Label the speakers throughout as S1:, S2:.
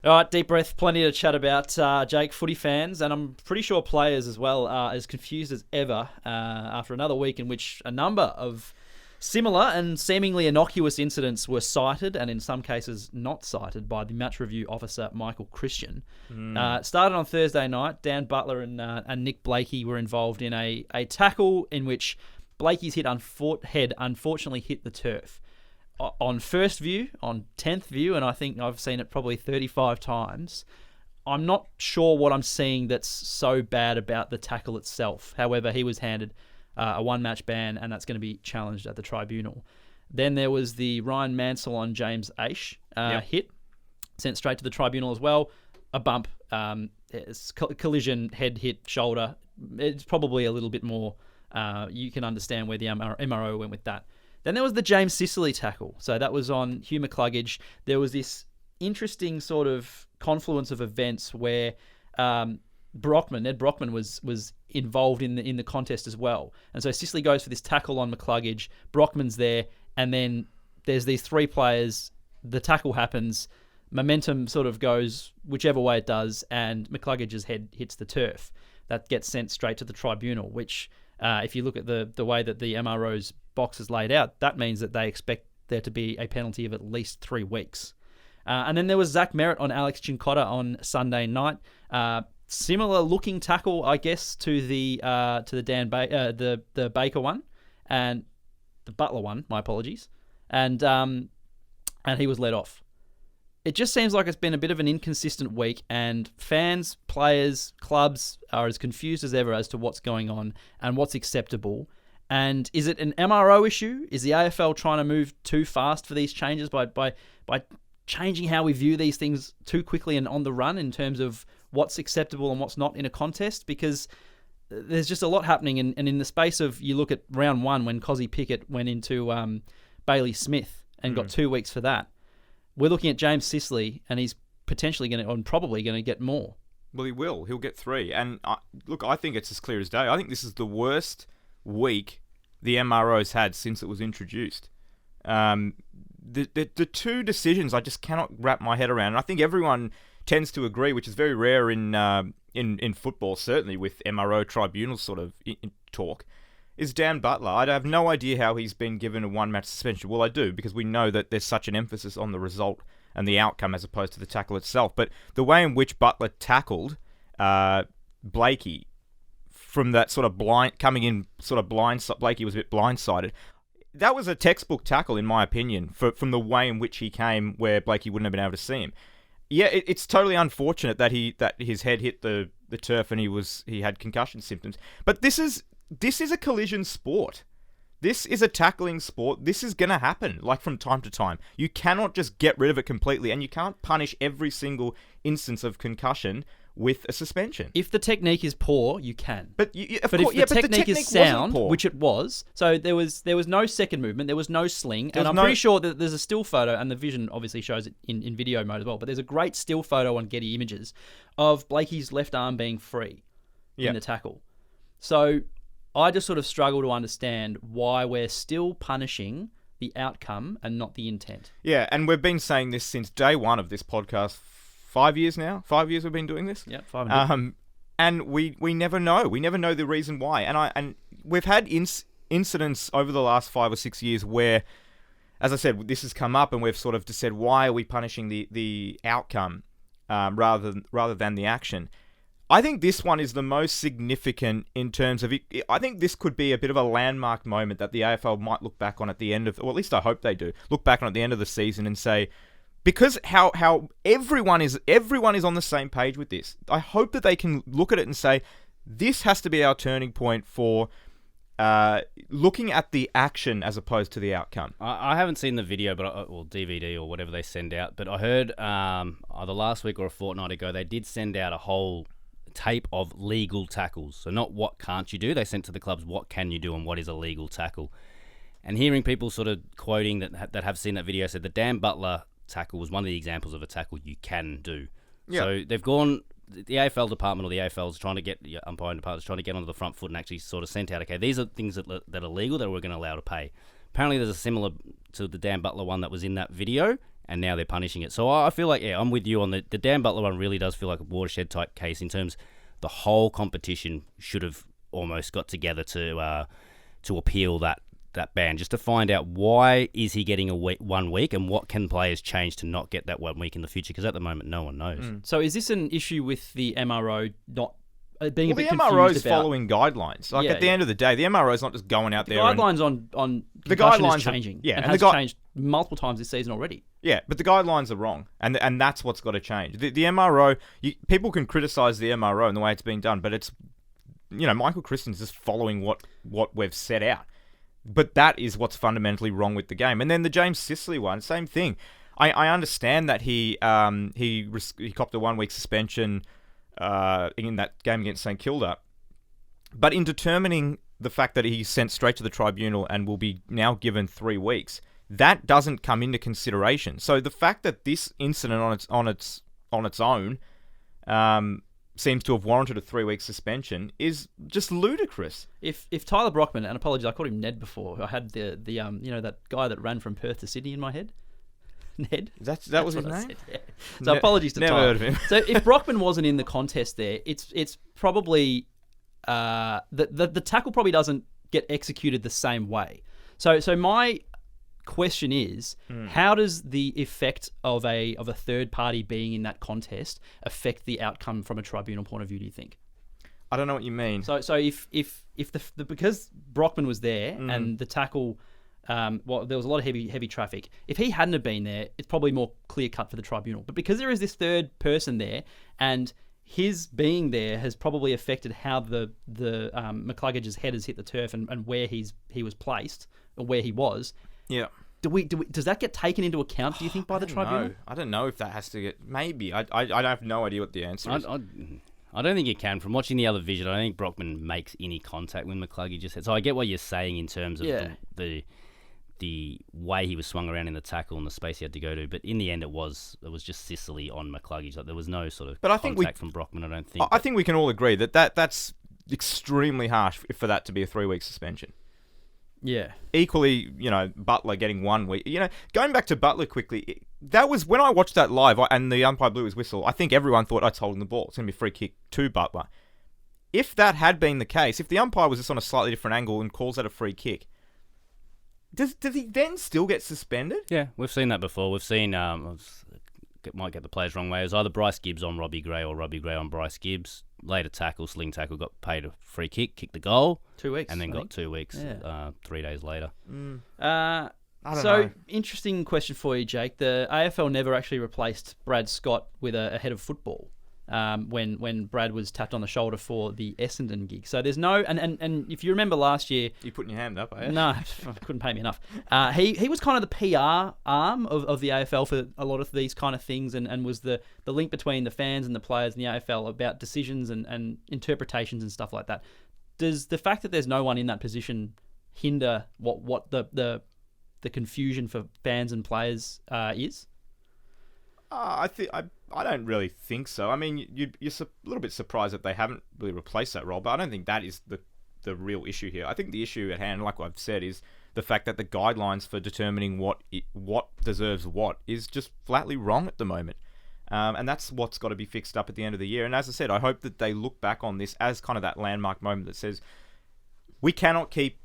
S1: All right, deep breath. Plenty to chat about, Jake. Footy fans, and I'm pretty sure players as well, are as confused as ever after another week in which a number of similar and seemingly innocuous incidents were cited, and in some cases not cited, by the match review officer Michael Christian. It started on Thursday night. Dan Butler and Nick Blakey were involved in a tackle in which Blakey's head unfortunately hit the turf. On first view, on 10th view, and I think I've seen it probably 35 times, I'm not sure what I'm seeing that's so bad about the tackle itself. However, he was handed a one-match ban, and that's going to be challenged at the tribunal. Then there was the Ryan Mansell on James Aish hit, sent straight to the tribunal as well. A bump, collision, head hit, shoulder. It's probably a little bit more. You can understand where the MRO went with that. Then there was the James Sicily tackle. So that was on Hugh McCluggage. There was this interesting sort of confluence of events where Ned Brockman was involved in the contest as well. And so Sicily goes for this tackle on McCluggage. Brockman's there. And then there's these three players. The tackle happens. Momentum sort of goes whichever way it does. And McCluggage's head hits the turf. That gets sent straight to the tribunal, which, if you look at the way that the MRO's box is laid out, that means that they expect there to be a penalty of at least 3 weeks. And then there was Zach Merritt on Alex Cincotta on Sunday night. Similar looking tackle, I guess, to the the Baker one and the Butler one. My apologies. And he was let off. It just seems like it's been a bit of an inconsistent week, and fans, players, clubs are as confused as ever as to what's going on and what's acceptable. And is it an MRO issue? Is the AFL trying to move too fast for these changes by changing how we view these things too quickly and on the run in terms of what's acceptable and what's not in a contest? Because there's just a lot happening, and in the space of, you look at round one when Cozzy Pickett went into Bailey Smith and got 2 weeks for that. We're looking at James Sicily, and he's potentially probably going to get more.
S2: Well, he will. He'll get 3. And look, I think it's as clear as day. I think this is the worst week the MRO's had since it was introduced. The two decisions I just cannot wrap my head around. And I think everyone tends to agree, which is very rare in football, certainly with MRO tribunal sort of talk, is Dan Butler. I have no idea how he's been given a one-match suspension. Well, I do, because we know that there's such an emphasis on the result and the outcome as opposed to the tackle itself. But the way in which Butler tackled Blakey, from that sort of Blakey was a bit blindsided. That was a textbook tackle, in my opinion, from the way in which he came, where Blakey wouldn't have been able to see him. Yeah, it's totally unfortunate that his head hit the turf and he had concussion symptoms. But this is a collision sport. This is a tackling sport. This is going to happen, like, from time to time. You cannot just get rid of it completely, and you can't punish every single instance of concussion with a suspension.
S1: If the technique is poor, you can.
S2: But
S1: if the technique is sound, which it was, so there was no second movement, there was no sling, and I'm pretty sure that there's a still photo, and the vision obviously shows it in video mode as well, but there's a great still photo on Getty Images of Blakey's left arm being free in the tackle. So I just sort of struggle to understand why we're still punishing the outcome and not the intent.
S2: Yeah, and we've been saying this since day one of this podcast. 5 years now? 5 years we've been doing this?
S1: Yeah, 5
S2: and we never know. We never know the reason why. And we've had incidents over the last 5 or 6 years where, as I said, this has come up, and we've sort of just said, why are we punishing the outcome rather than the action? I think this one is the most significant in terms of it. I think this could be a bit of a landmark moment that the AFL might look back on at the end of, or at least I hope they do, look back on at the end of the season and say, because how everyone is on the same page with this. I hope that they can look at it and say, this has to be our turning point for looking at the action as opposed to the outcome.
S3: I haven't seen the video, or DVD or whatever they send out, but I heard either last week or a fortnight ago, they did send out a whole tape of legal tackles. So not what can't you do, they sent to the clubs what can you do and what is a legal tackle. And hearing people sort of quoting that have seen that video said the Dan Butler tackle was one of the examples of a tackle you can do. Yeah. So they've gone, the AFL department or the AFL is trying to get, umpiring department is trying to get onto the front foot and actually sort of sent out, okay, these are things that are legal that we're going to allow to pay. Apparently there's a similar to the Dan Butler one that was in that video, and now they're punishing it. So I feel like, I'm with you on the Dan Butler one. Really does feel like a watershed type case in terms the whole competition should have almost got together to appeal that ban, just to find out why is he getting 1 week and what can players change to not get that 1 week in the future, because at the moment no one knows.
S1: So is this an issue with the MRO not being a bit
S2: the
S1: confused
S2: MRO's
S1: about...
S2: following guidelines. Like at the end of the day, the MRO's not just going out
S1: The
S2: there.
S1: guidelines on
S2: the
S1: concussion
S2: guidelines
S1: is changing.
S2: yeah,
S1: and
S2: and
S1: has
S2: the
S1: changed multiple times this season already.
S2: Yeah, but the guidelines are wrong, and that's what's got to change. The MRO, people can criticise the MRO and the way it's being done, but it's, Michael Christen's just following what we've set out. But that is what's fundamentally wrong with the game. And then the James Sicily one, same thing. I understand that he copped a 1 week suspension in that game against St Kilda, but in determining the fact that he's sent straight to the tribunal and will be now given 3 weeks, that doesn't come into consideration. So the fact that this incident on its own seems to have warranted a 3 week suspension is just ludicrous.
S1: If Tyler Brockman, and apologies, I called him Ned before. I had the that guy that ran from Perth to Sydney in my head. Ned.
S2: That was his
S1: what I
S2: name?
S1: said, yeah. So apologies to
S2: never
S1: Tyler.
S2: heard of him.
S1: So if Brockman wasn't in the contest there, it's probably the tackle probably doesn't get executed the same way. So my question is, how does the effect of a third party being in that contest affect the outcome from a tribunal point of view, do you think?
S2: I don't know what you mean.
S1: So if the because Brockman was there and the tackle, there was a lot of heavy traffic. If he hadn't have been there, it's probably more clear cut for the tribunal. But because there is this third person there, and his being there has probably affected how the McCluggage's head has hit the turf and where he was placed or where he was.
S2: Yeah.
S1: Does that get taken into account, do you think, by the tribunal?
S2: I don't know if that has to get... Maybe. I have no idea what the answer is.
S3: I don't think it can. From watching the other vision, I don't think Brockman makes any contact with McCluggage head. So I get what you're saying in terms of the way he was swung around in the tackle and the space he had to go to. But in the end, it was just Sicily on McCluggage. Like, there was no sort of contact from Brockman, I don't think.
S2: I think we can all agree that's extremely harsh for that to be a 3 week suspension.
S1: Yeah.
S2: Equally, Butler getting 1 week. Going back to Butler quickly, that was when I watched that live and the umpire blew his whistle. I think everyone thought I'd holding the ball. It's going to be a free kick to Butler. If that had been the case, if the umpire was just on a slightly different angle and calls that a free kick, does he then still get suspended?
S3: Yeah, we've seen that before. We've seen, might get the players wrong way, it was either Bryce Gibbs on Robbie Gray or Robbie Gray on Bryce Gibbs. Later sling tackle, got paid a free kick, kicked the goal.
S1: 2 weeks.
S3: And then got 2 weeks 3 days later.
S2: I don't know.
S1: Interesting question for you, Jake. The AFL never actually replaced Brad Scott with a head of football when Brad was tapped on the shoulder for the Essendon gig. So there's no... And if you remember last year...
S2: You putting your hand up, eh?
S1: No, couldn't pay me enough. He was kind of the PR arm of the AFL for a lot of these kind of things and was the link between the fans and the players and the AFL about decisions and interpretations and stuff like that. Does the fact that there's no one in that position hinder what the confusion for fans and players is?
S2: I don't really think so. I mean, you're a little bit surprised that they haven't really replaced that role, but I don't think that is the real issue here. I think the issue at hand, like I've said, is the fact that the guidelines for determining what deserves what is just flatly wrong at the moment. And that's what's got to be fixed up at the end of the year. And as I said, I hope that they look back on this as kind of that landmark moment that says, we cannot keep...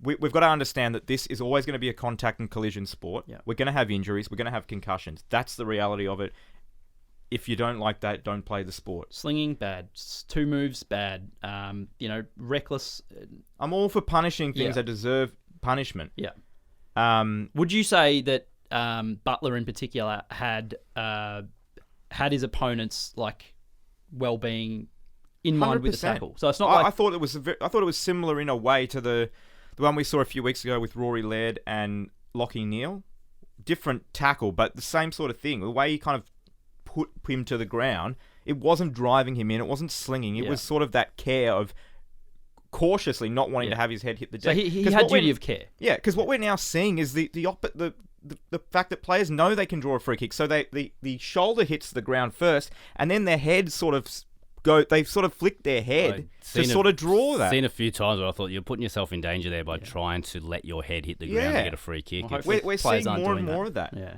S2: We've got to understand that this is always going to be a contact and collision sport.
S1: Yeah.
S2: We're going to have injuries. We're going to have concussions. That's the reality of it. If you don't like that, don't play the sport.
S1: Slinging, bad. Two moves, bad. Reckless.
S2: I'm all for punishing things that deserve punishment.
S1: Yeah. Would you say that Butler in particular had his opponent's well-being in mind 100%. With the tackle? So it's not
S2: I thought it was similar in a way to the one we saw a few weeks ago with Rory Laird and Lachie Neale. Different tackle, but the same sort of thing. The way he kind of put him to the ground, it wasn't driving him in, it wasn't slinging. It was sort of that care of cautiously not wanting to have his head hit the deck.
S1: So he had duty of care.
S2: Yeah, because what we're now seeing is the fact that players know they can draw a free kick, so the shoulder hits the ground first, and then their head sort of they sort of flick their head to sort of draw that.
S3: I've seen a few times where I thought you're putting yourself in danger there by trying to let your head hit the ground to get a free kick.
S2: We're seeing more and more of that.
S1: Yeah.